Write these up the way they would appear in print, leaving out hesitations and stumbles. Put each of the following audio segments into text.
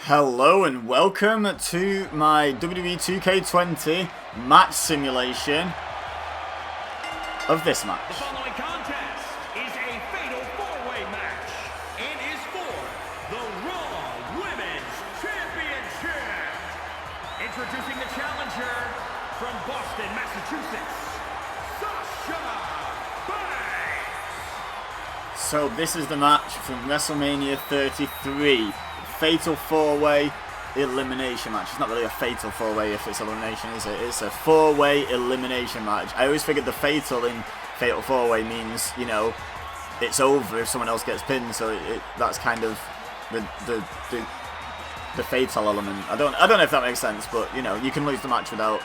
Hello and welcome to my WWE 2K20 match simulation of this match. The following contest is a fatal four-way match and is for the Raw Women's Championship. Introducing the challenger from Boston, Massachusetts, Sasha. So this is the match from Wrestlemania 33. Fatal four-way elimination match. It's not really a fatal four-way if it's elimination, is it? It's a four-way elimination match. I always figured the fatal in fatal four-way means, you know, it's over if someone else gets pinned. So that's kind of the fatal element. I don't know if that makes sense, but you know, you can lose the match without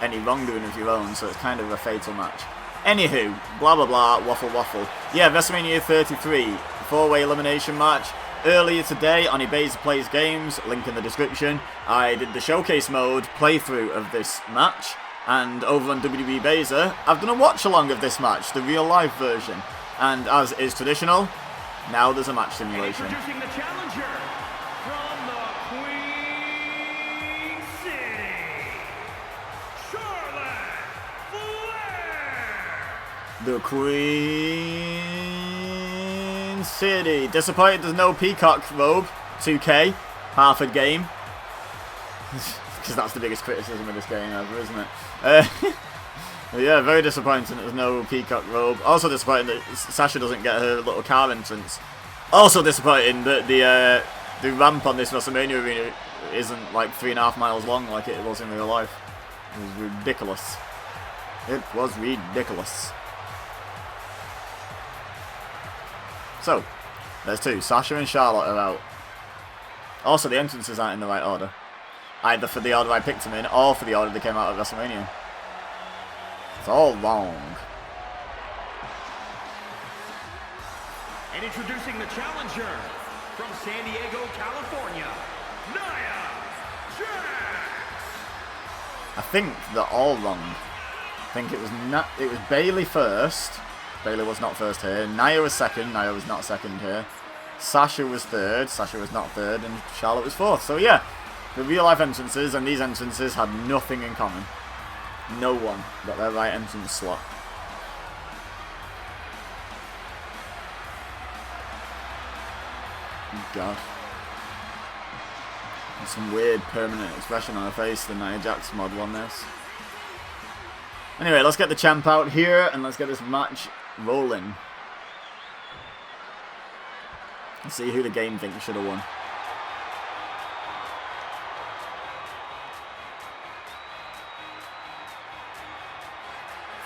any wrongdoing of your own. So it's kind of a fatal match. Anywho, blah blah blah, waffle waffle. Yeah, WrestleMania 33 four-way elimination match. Earlier today on EBEZAplaysgames, link in the description, I did the showcase mode playthrough of this match, and over on WWEBEZA, I've done a watch-along of this match, the real-life version. And as is traditional, now there's a match simulation. Introducing the challenger from the Queen City, Charlotte Flair. The Queen City. Disappointed there's no peacock robe. 2K. Harford game. Because that's the biggest criticism of this game ever, isn't it? Yeah, very disappointing that there's no peacock robe. Also disappointing that Sasha doesn't get her little car entrance. Also disappointing that the ramp on this WrestleMania arena isn't like 3.5 miles long like it was in real life. It was ridiculous. It was ridiculous. So, there's two. Sasha and Charlotte are out. Also, the entrances aren't in the right order. Either for the order I picked them in, or for the order they came out of WrestleMania. It's all wrong. And introducing the challenger from San Diego, California, Nia Jax. I think they're all wrong. I think it was Bayley first. Bayley was not first here. Nia was second. Nia was not second here. Sasha was third. Sasha was not third. And Charlotte was fourth. So yeah, the real life entrances and these entrances had nothing in common. No one got their right entrance slot. God. There's some weird permanent expression on her face, the Nia Jax mod won this. Anyway, let's get the champ out here and let's get this match rolling. Let's see who the game thinks should have won.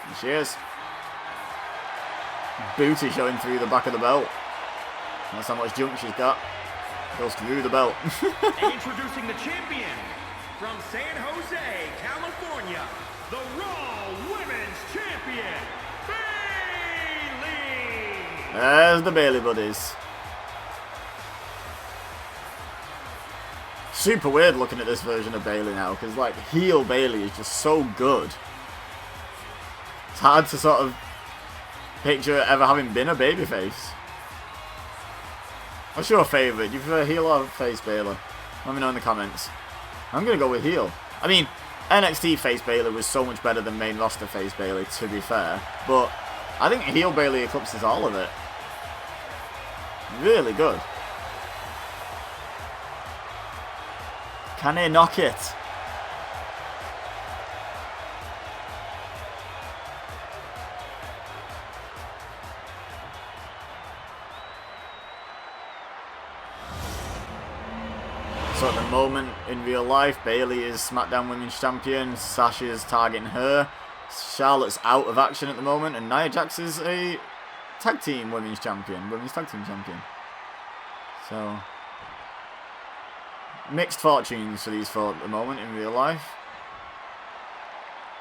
There she is. Booty showing through the back of the belt. That's how much junk she's got. Goes through the belt. And introducing the champion from San Jose, California, the Raw Women's Champion, Bayley. There's the Bayley buddies. Super weird looking at this version of Bayley now, because like heel Bayley is just so good. It's hard to sort of picture ever having been a babyface. What's your favourite? Do you prefer heel or face Bayley? Let me know in the comments. I'm going to go with heel. I mean, NXT face Bayley was so much better than main roster face Bayley, to be fair. But I think heel Bayley eclipses all of it. Really good. Can he knock it? So at the moment, in real life, Bayley is SmackDown Women's Champion, Sasha is targeting her, Charlotte's out of action at the moment, and Nia Jax is a Tag Team Women's Champion, Women's Tag Team Champion. So, mixed fortunes for these four at the moment in real life.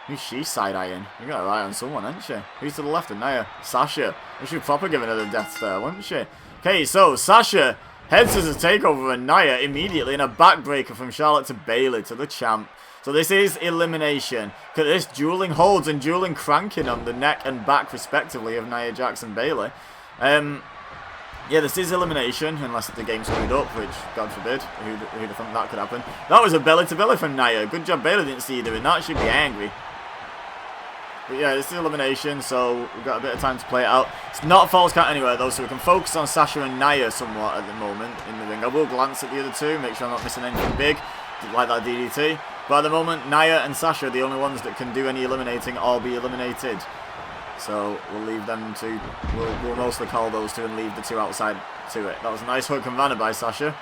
Who's she side-eyeing? You got her eye on someone, hasn't she? Who's to the left of Nia? Sasha. We should proper give her the death stare, wouldn't she? Okay, so Sasha heads to the takeover and Nia immediately in a backbreaker from Charlotte to Bayley to the champ. So this is elimination. Look at this, dueling holds and dueling cranking on the neck and back respectively of Nia Jax and Bayley. Yeah, this is elimination, unless the game screwed up, which, God forbid, who'd have thought that could happen. That was a belly-to-belly from Nia. Good job Bayley didn't see you doing that. She'd be angry. But yeah, this is elimination, so we've got a bit of time to play it out. It's not a false count anywhere, though, so we can focus on Sasha and Nia somewhat at the moment in the ring. I will glance at the other two, make sure I'm not missing anything big, like that DDT. But at the moment, Nia and Sasha are the only ones that can do any eliminating or be eliminated. So we'll leave them to, we'll mostly call those two and leave the two outside to it. That was a nice hook and runner by Sasha.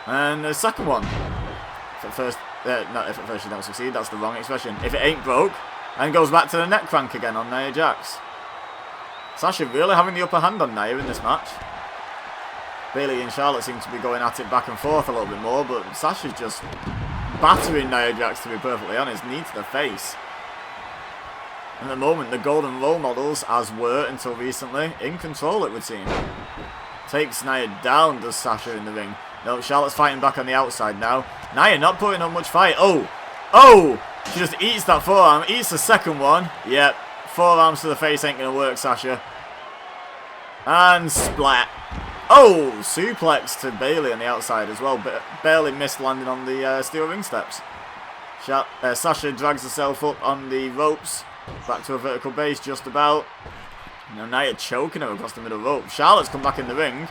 And the second one. If at first, not if at first you don't succeed, that's the wrong expression. If it ain't broke, and goes back to the neck crank again on Nia Jax. Sasha really having the upper hand on Nia in this match. Bayley and Charlotte seem to be going at it back and forth a little bit more, but Sasha's just battering Nia Jax, to be perfectly honest, knee to the face. At the moment, the golden role models, as were until recently, in control it would seem. Takes Nia down, does Sasha in the ring. No, Charlotte's fighting back on the outside now. Nia not putting on much fight. Oh! Oh! She just eats that forearm, eats the second one. Yep, forearms to the face ain't going to work, Sasha. And splat. Oh, suplex to Bayley on the outside as well, but barely missed landing on the steel ring steps. Sasha drags herself up on the ropes, back to a vertical base just about. Now Nia choking her across the middle rope. Charlotte's come back in the ring.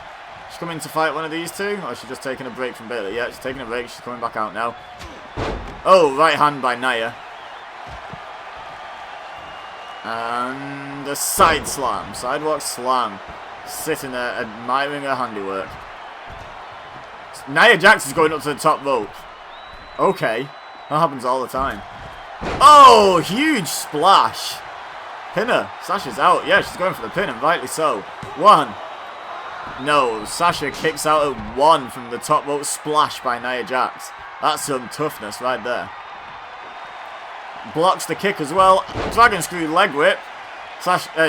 She's coming to fight one of these two, or is she just taking a break from Bayley? Yeah, she's taking a break, she's coming back out now. Oh, right hand by Nia. And a side slam. Sidewalk slam. Sitting there admiring her handiwork. Nia Jax is going up to the top rope. Okay. That happens all the time. Oh, huge splash. Pinner. Sasha's out. Yeah, she's going for the pin, and rightly so. One. No, Sasha kicks out at one from the top rope splash by Nia Jax. That's some toughness right there. Blocks the kick as well. Dragon screw leg whip.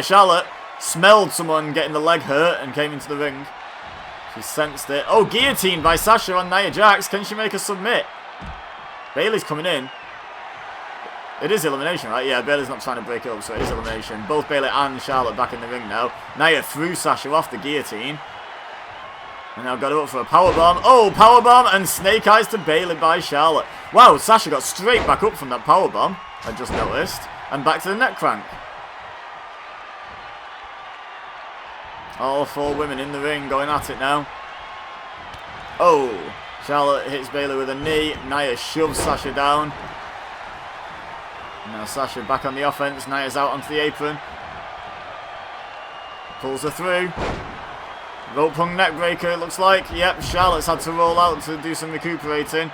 Charlotte smelled someone getting the leg hurt and came into the ring. She sensed it. Oh, guillotine by Sasha on Nia Jax. Can she make her submit? Bayley's coming in. It is elimination, right? Yeah, Bayley's not trying to break it up, so it is elimination. Both Bayley and Charlotte back in the ring now. Nia threw Sasha off the guillotine. And now got her up for a powerbomb. Oh, powerbomb and snake eyes to Bayley by Charlotte. Wow, Sasha got straight back up from that powerbomb, I just noticed. And back to the neck crank. All four women in the ring going at it now. Oh, Charlotte hits Bayley with a knee. Nia shoves Sasha down. Now Sasha back on the offense. Nia's out onto the apron. Pulls her through. Rope hung neck breaker, it looks like. Yep, Charlotte's had to roll out to do some recuperating.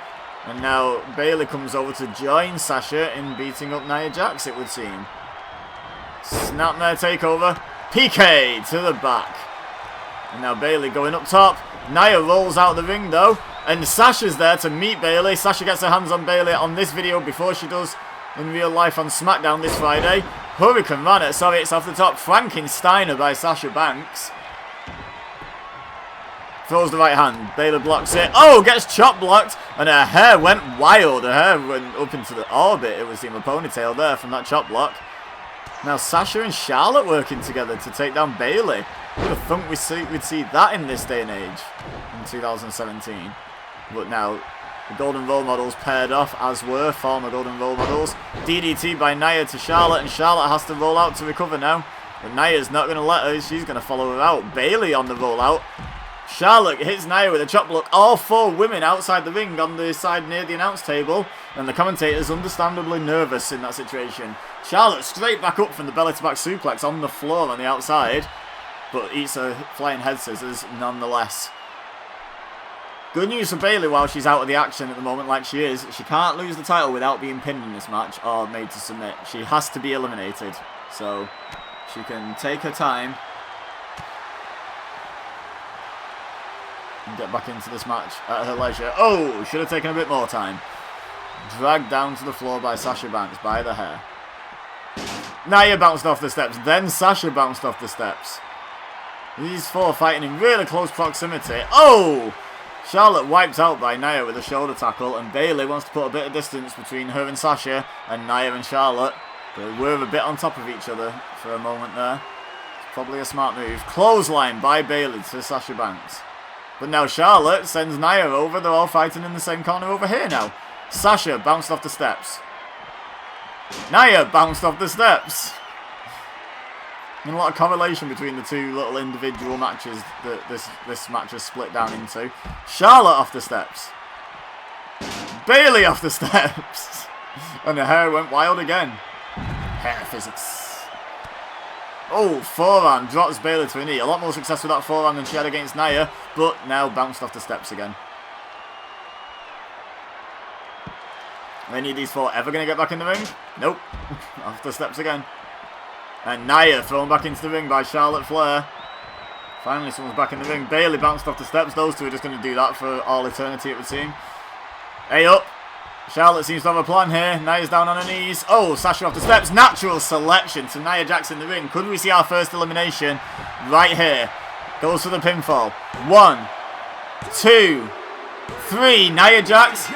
And now Bayley comes over to join Sasha in beating up Nia Jax, it would seem. Snapmare takeover. PK to the back. And now Bayley going up top. Nia rolls out the ring though. And Sasha's there to meet Bayley. Sasha gets her hands on Bayley on this video before she does in real life on SmackDown this Friday. Hurricane Runner, sorry, it's off the top. Frankensteiner by Sasha Banks. Throws the right hand. Bayley blocks it. Oh, gets chop blocked. And her hair went wild. Her hair went up into the orbit. It would seem a ponytail there from that chop block. Now Sasha and Charlotte working together to take down Bayley. Who would have thought we'd see that in this day and age in 2017. But now the Golden Role Models paired off, as were former Golden Role Models. DDT by Nia to Charlotte, and Charlotte has to roll out to recover now. But Nia's not going to let her. She's going to follow her out. Bayley on the rollout. Charlotte hits Nia with a chop block. All four women outside the ring on the side near the announce table. And the commentator's understandably nervous in that situation. Charlotte straight back up from the belly to back suplex on the floor on the outside. But eats a flying head scissors nonetheless. Good news for Bayley while she's out of the action at the moment like she is. She can't lose the title without being pinned in this match or made to submit. She has to be eliminated. So she can take her time and get back into this match at her leisure. Oh, should have taken a bit more time. Dragged down to the floor by Sasha Banks by the hair. Nia bounced off the steps. Then Sasha bounced off the steps. These four fighting in really close proximity. Oh! Charlotte wiped out by Nia with a shoulder tackle, and Bayley wants to put a bit of distance between her and Sasha, and Nia and Charlotte. They were a bit on top of each other for a moment there. Probably a smart move. Clothesline by Bayley to Sasha Banks. But now Charlotte sends Nia over. They're all fighting in the same corner over here now. Sasha bounced off the steps. Nia bounced off the steps. And a lot of correlation between the two little individual matches that this match is split down into. Charlotte off the steps. Bayley off the steps. And the hair went wild again. Hair physics. Oh, forearm drops Bayley to a knee. A lot more success with that forearm than she had against Nia, but now bounced off the steps again. Are any of these four ever going to get back in the ring? Nope. Off the steps again. And Nia thrown back into the ring by Charlotte Flair. Finally, someone's back in the ring. Bayley bounced off the steps. Those two are just going to do that for all eternity, it would seem. Hey up. Charlotte seems to have a plan here. Nia's down on her knees. Oh, Sasha off the steps. Natural selection to Nia Jax in the ring. Could we see our first elimination right here? Goes for the pinfall. 1, 2, 3. Nia Jax,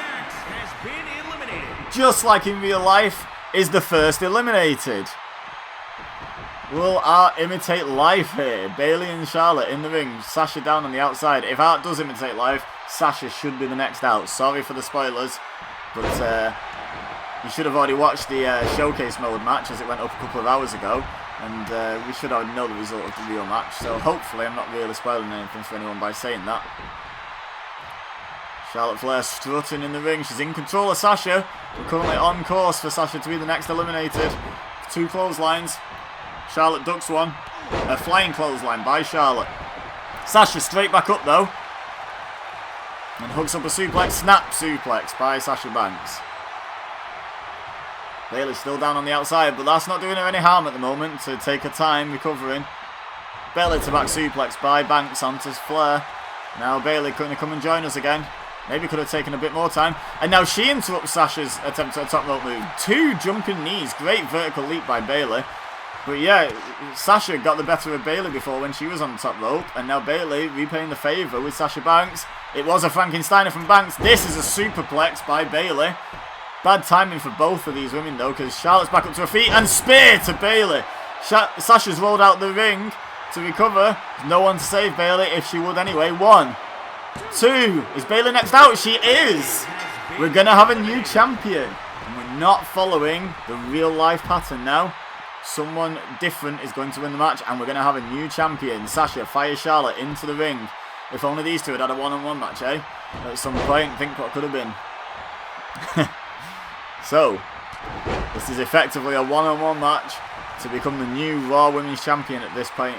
just like in real life, is the first eliminated. Will Art imitate life here? Bayley and Charlotte in the ring. Sasha down on the outside. If Art does imitate life, Sasha should be the next out. Sorry for the spoilers. But you should have already watched the Showcase Mode match as it went up a couple of hours ago. And we should already know the result of the real match. So hopefully I'm not really spoiling anything for anyone by saying that. Charlotte Flair strutting in the ring. She's in control of Sasha. We're currently on course for Sasha to be the next eliminated. 2 clotheslines. Charlotte ducks one. A flying clothesline by Charlotte. Sasha straight back up though. And hooks up a suplex, snap suplex by Sasha Banks. Bayley's still down on the outside, but that's not doing her any harm at the moment to take her time recovering. Bayley to back suplex by Banks onto Flair. Now Bayley going to come and join us again. Maybe could have taken a bit more time. And now she interrupts Sasha's attempt at a top rope move. 2 jumping knees, great vertical leap by Bayley. But yeah, Sasha got the better of Bayley before when she was on the top rope. And now Bayley repaying the favour with Sasha Banks. It was a Frankensteiner from Banks. This is a superplex by Bayley. Bad timing for both of these women though, because Charlotte's back up to her feet. And spear to Bayley. Sasha's rolled out the ring to recover. There's no one to save Bayley if she would anyway. 1, 2. Is Bayley next out? She is. We're going to have a new champion. And we're not following the real life pattern now. Someone different is going to win the match, and we're going to have a new champion. Sasha fires Charlotte into the ring. If only these two had had a one-on-one match, eh? At some point, think what could have been. So, this is effectively a one-on-one match to become the new Raw Women's Champion at this point.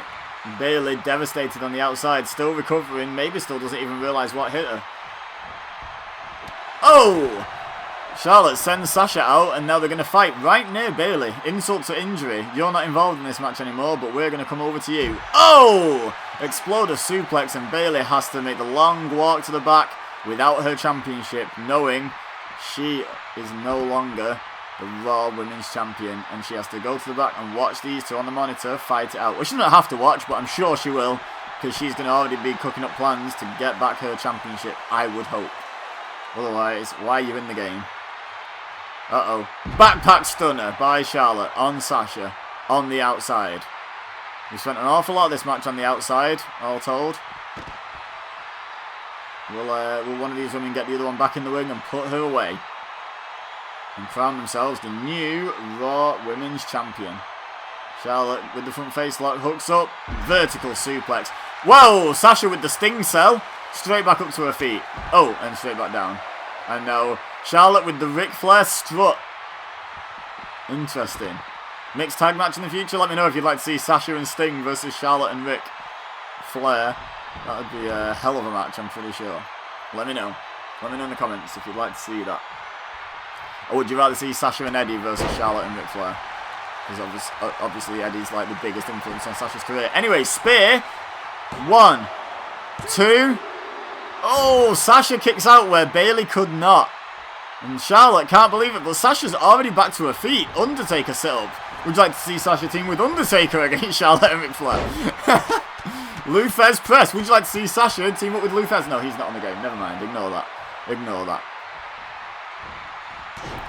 Bayley devastated on the outside, still recovering, maybe still doesn't even realise what hit her. Oh! Charlotte sends Sasha out, and now they're going to fight right near Bayley. Insult to injury. You're not involved in this match anymore, but we're going to come over to you. Oh! Exploder suplex, and Bayley has to make the long walk to the back without her championship, knowing she is no longer the Raw Women's Champion, and she has to go to the back and watch these two on the monitor fight it out. Well, she doesn't have to watch, but I'm sure she will, because she's going to already be cooking up plans to get back her championship, I would hope. Otherwise, why are you in the game? Uh-oh. Backpack stunner by Charlotte on Sasha on the outside. We spent an awful lot of this match on the outside, all told. Will one of these women get the other one back in the ring and put her away? And crown themselves the new Raw Women's Champion. Charlotte with the front face lock, hooks up, vertical suplex. Whoa! Sasha with the sting cell, straight back up to her feet. Oh, and straight back down. And now Charlotte with the Ric Flair strut. Interesting. Mixed tag match in the future. Let me know if you'd like to see Sasha and Sting versus Charlotte and Ric Flair. That would be a hell of a match, I'm pretty sure. Let me know. Let me know in the comments if you'd like to see that. Or would you rather see Sasha and Eddie versus Charlotte and Ric Flair? Because obviously Eddie's like the biggest influence on Sasha's career. Anyway, spear. 1, 2. Oh, Sasha kicks out where Bayley could not. And Charlotte can't believe it, but Sasha's already back to her feet. Undertaker sit-up. Would you like to see Sasha team with Undertaker against Charlotte and Ric Flair? Lou Thesz press. Would you like to see Sasha team up with Lou Thesz? No, he's not on the game. Never mind. Ignore that. Ignore that.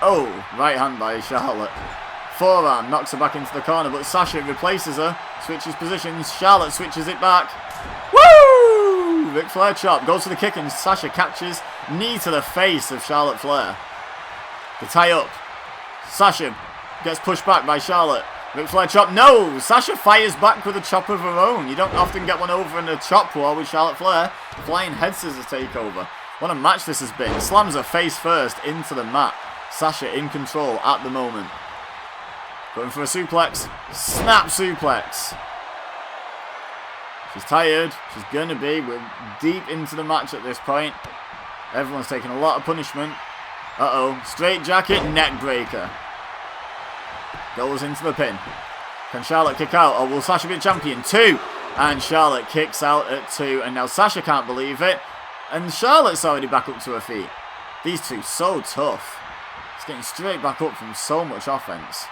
Oh, right hand by Charlotte. Forearm knocks her back into the corner, but Sasha replaces her, switches positions. Charlotte switches it back. Woo! Ric Flair chop, goes for the kick, and Sasha catches. Knee to the face of Charlotte Flair. The tie up. Sasha gets pushed back by Charlotte. Ric Flair chop. No! Sasha fires back with a chop of her own. You don't often get one over in a chop war with Charlotte Flair. Flying head scissors takeover. What a match this has been. Slams her face first into the mat. Sasha in control at the moment. Going for a suplex. Snap suplex. She's tired. She's going to be. We're deep into the match at this point. Everyone's taking a lot of punishment. Uh-oh. Straight jacket, neck breaker. Goes into the pin. Can Charlotte kick out, or will Sasha be champion? 2. And Charlotte kicks out at 2. And now Sasha can't believe it. And Charlotte's already back up to her feet. These two so tough. It's getting straight back up from so much offense.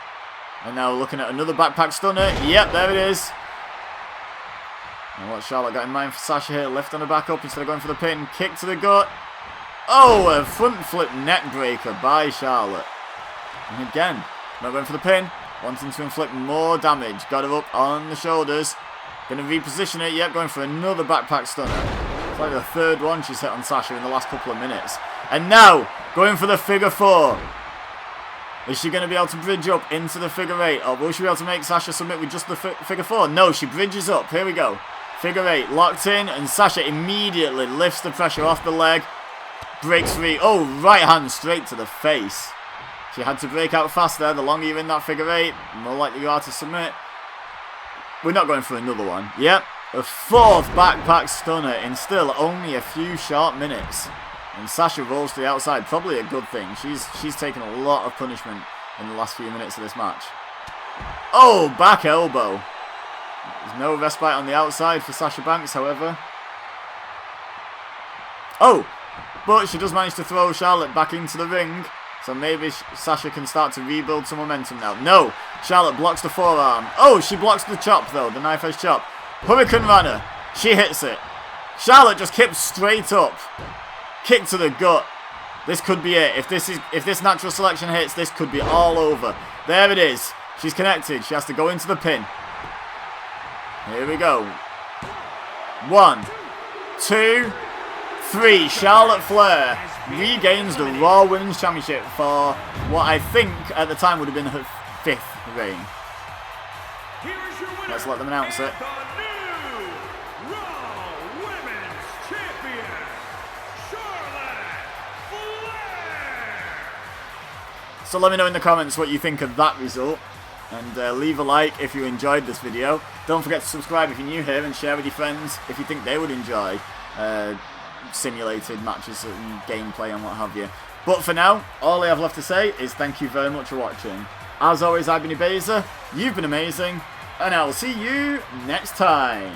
And now looking at another backpack stunner. Yep, there it is. And what Charlotte got in mind for Sasha here. Lift on her back up instead of going for the pin. Kick to the gut. Oh, a front flip neck breaker by Charlotte. And again, not going for the pin. Wanting to inflict more damage. Got her up on the shoulders. Going to reposition it. Yep, going for another backpack stunner. It's like the third one she's hit on Sasha in the last couple of minutes. And now, going for the figure 4. Is she going to be able to bridge up into the figure 8? Or will she be able to make Sasha submit with just the figure 4? No, she bridges up. Here we go. Figure 8 locked in. And Sasha immediately lifts the pressure off the leg. Breaks free. Oh, right hand straight to the face. She had to break out faster. The longer you're in that figure 8, the more likely you are to submit. We're not going for another one. Yep. A 4th backpack stunner in still only a few short minutes. And Sasha rolls to the outside. Probably a good thing. She's taken a lot of punishment in the last few minutes of this match. Oh, back elbow. There's no respite on the outside for Sasha Banks, however. Oh, but she does manage to throw Charlotte back into the ring. So maybe Sasha can start to rebuild some momentum now. No, Charlotte blocks the forearm. Oh, she blocks the chop though, the knife edge chop. Hurricane Runner. She hits it. Charlotte just kips straight up. Kick to the gut. This could be it. If this natural selection hits, this could be all over. There it is. She's connected. She has to go into the pin. Here we go. 1, 2, 3. Charlotte Flair regains the Raw Women's Championship for what I think at the time would have been her 5th reign. Let's let them announce it. So let me know in the comments what you think of that result. And leave a like if you enjoyed this video. Don't forget to subscribe if you're new here and share with your friends if you think they would enjoy simulated matches and gameplay and what have you. But for now, all I have left to say is thank you very much for watching. As always, I've been EBEZA, you've been amazing, and I will see you next time.